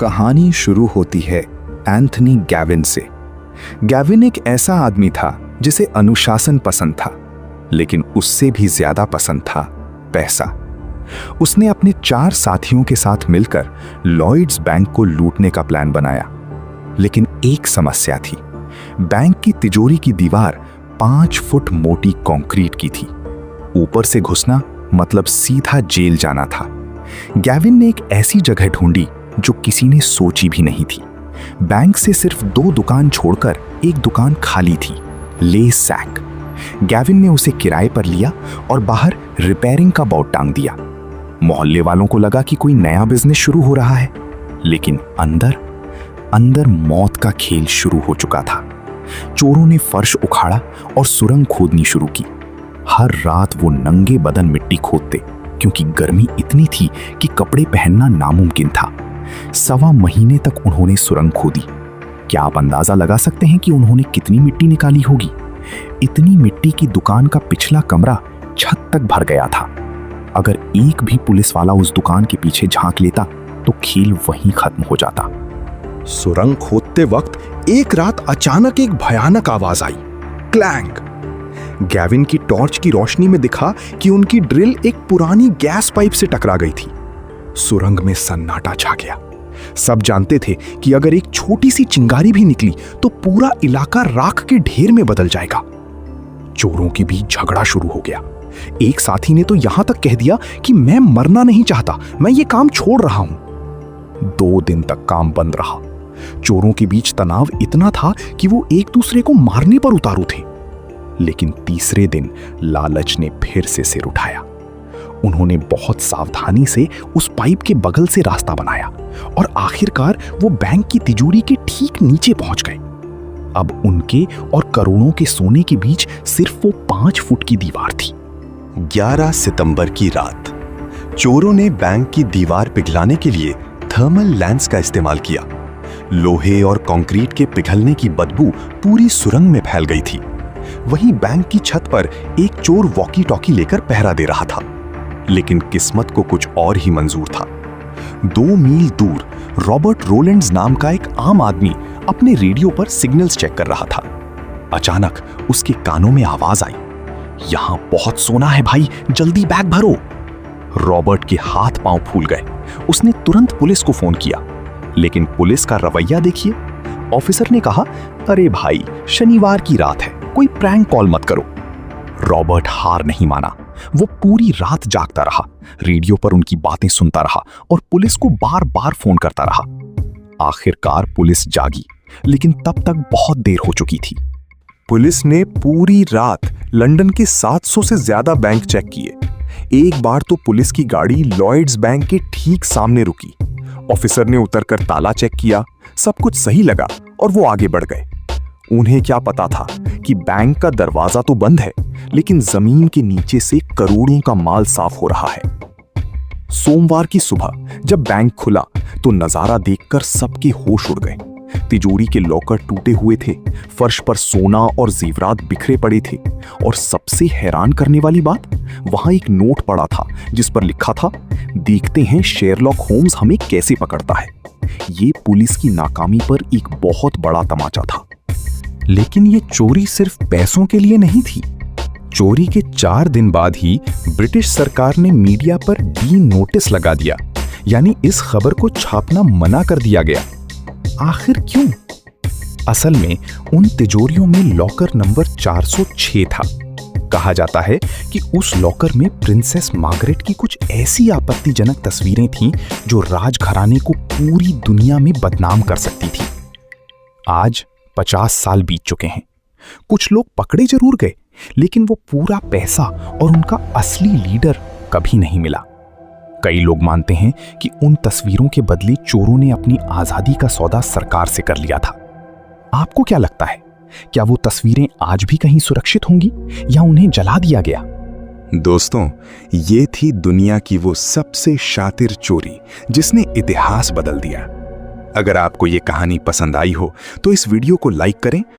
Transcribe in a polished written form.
कहानी शुरू होती है एंथनी गैविन से। गैविन एक ऐसा आदमी था जिसे अनुशासन पसंद था, लेकिन उससे भी ज्यादा पसंद था पैसा। उसने अपने 4 साथियों के साथ मिलकर लॉयड्स बैंक को लूटने का प्लान बनाया, लेकिन एक समस्या थी। बैंक की तिजोरी की दीवार 5 फुट मोटी कंक्रीट की थी। ऊपर से घुसना मतलब सीधा जेल जाना था। गैविन ने एक ऐसी जगह ढूंढी जो किसी ने सोची भी नहीं थी। बैंक से सिर्फ 2 दुकान छोड़कर एक दुकान खाली थी, ले सैक। गैविन ने उसे किराए पर लिया और बाहर रिपेयरिंग का बोर्ड टांग दिया। मोहल्ले वालों को लगा कि कोई नया बिजनेस शुरू हो रहा है, लेकिन अंदर अंदर मौत का खेल शुरू हो चुका था। चोरों ने फर्श उखाड़ा और सुरंग खोदनी शुरू की। हर रात वो नंगे बदन मिट्टी खोदते, क्योंकि गर्मी इतनी थी कि कपड़े पहनना नामुमकिन था। 1.25 महीने तक उन्होंने सुरंग खोदी। क्या आप अंदाजा लगा सकते हैं कि उन्होंने कितनी मिट्टी निकाली होगी? इतनी मिट्टी की दुकान का पिछला कमरा छत तक भर गया था। अगर एक भी पुलिस वाला उस दुकान के पीछे झांक लेता तो खेल वहीं खत्म हो जाता। सुरंग खोदते वक्त एक रात अचानक एक भयानक आवाज आई, क्लैंग। गैविन की टॉर्च की रोशनी में दिखा कि उनकी ड्रिल एक पुरानी गैस पाइप से टकरा गई थी। सुरंग में सन्नाटा छा गया। सब जानते थे कि अगर एक छोटी सी चिंगारी भी निकली तो पूरा इलाका राख के ढेर में बदल जाएगा। चोरों के बीच झगड़ा शुरू हो गया। एक साथी ने तो यहां तक कह दिया कि मैं मरना नहीं चाहता, मैं ये काम छोड़ रहा हूं। 2 दिन तक काम बंद रहा। चोरों के बीच तनाव इतना था कि वो एक दूसरे को मारने पर उतारू थे। लेकिन तीसरे दिन लालच ने फिर से सिर उठाया। उन्होंने बहुत सावधानी से उस पाइप के बगल से रास्ता बनाया और आखिरकार वो बैंक की तिजोरी के ठीक नीचे पहुंच गए। अब उनके और करोड़ों के सोने के बीच सिर्फ वो 5 फुट की दीवार थी। 11 सितंबर की रात चोरों ने बैंक की दीवार पिघलाने के लिए थर्मल लैंस का इस्तेमाल किया। लोहे और कंक्रीट के पिघलने की बदबू पूरी सुरंग में फैल गई थी। वहीं बैंक की छत पर एक चोर वॉकी टॉकी लेकर पहरा दे रहा था, लेकिन किस्मत को कुछ और ही मंजूर था। 2 मील दूर रॉबर्ट रोलैंड्स नाम का एक आम आदमी अपने रेडियो पर सिग्नल्स चेक कर रहा था। अचानक उसके कानों में आवाज आई, यहां बहुत सोना है भाई, जल्दी बैग भरो। रॉबर्ट के हाथ पांव फूल गए। उसने तुरंत पुलिस को फोन किया, लेकिन पुलिस का रवैया देखिए। ऑफिसर ने कहा, अरे भाई, शनिवार की रात है, कोई प्रैंक कॉल मत करो। रॉबर्ट हार नहीं माना। वो पूरी रात जागता रहा, रेडियो पर उनकी बातें सुनता रहा और पुलिस को बार बार फोन करता रहा। आखिरकार पुलिस जागी, लेकिन तब तक बहुत देर हो चुकी थी। पुलिस ने पूरी रात लंदन के 700 से ज्यादा बैंक चेक किए। एक बार तो पुलिस की गाड़ी लॉयड्स बैंक के ठीक सामने रुकी। ऑफिसर ने उतरकर ताला चेक किया, सब कुछ सही लगा और वो आगे बढ़ गए। उन्हें क्या पता था कि बैंक का दरवाजा तो बंद है, लेकिन जमीन के नीचे से करोड़ों का माल साफ हो रहा है। सोमवार की सुबह जब बैंक खुला तो नजारा देखकर सबके होश उड़ गए। तिजोरी के लॉकर टूटे हुए थे, फर्श पर सोना और जेवरात बिखरे पड़े थे, और सबसे हैरान करने वाली बात, वहां एक नोट पड़ा था जिस पर लिखा था, देखते हैं शेरलॉक होम्स हमें कैसे पकड़ता है। ये पुलिस की नाकामी पर एक बहुत बड़ा तमाचा था। लेकिन ये चोरी सिर्फ पैसों के लिए नहीं थी। चोरी के 4 दिन बाद ही ब्रिटिश सरकार ने मीडिया पर डी नोटिस लगा दिया, यानी इस खबर को छापना मना कर दिया गया। आखिर क्यों? असल में उन तिजोरियों में लॉकर नंबर 406 था। कहा जाता है कि उस लॉकर में प्रिंसेस मार्गरेट की कुछ ऐसी आपत्तिजनक तस्वीरें थीं जो राजघराने को पूरी दुनिया में बदनाम कर सकती थी। आज 50 साल बीत चुके हैं। कुछ लोग पकड़े जरूर गए, लेकिन वो पूरा पैसा और उनका असली लीडर कभी नहीं मिला। कई लोग मानते हैं कि उन तस्वीरों के बदले चोरों ने अपनी आजादी का सौदा सरकार से कर लिया था। आपको क्या लगता है, क्या वो तस्वीरें आज भी कहीं सुरक्षित होंगी या उन्हें जला दिया गया? दोस्तों, ये थी दुनिया की वो सबसे शातिर चोरी जिसने इतिहास बदल दिया। अगर आपको ये कहानी पसंद आई हो तो इस वीडियो को लाइक करें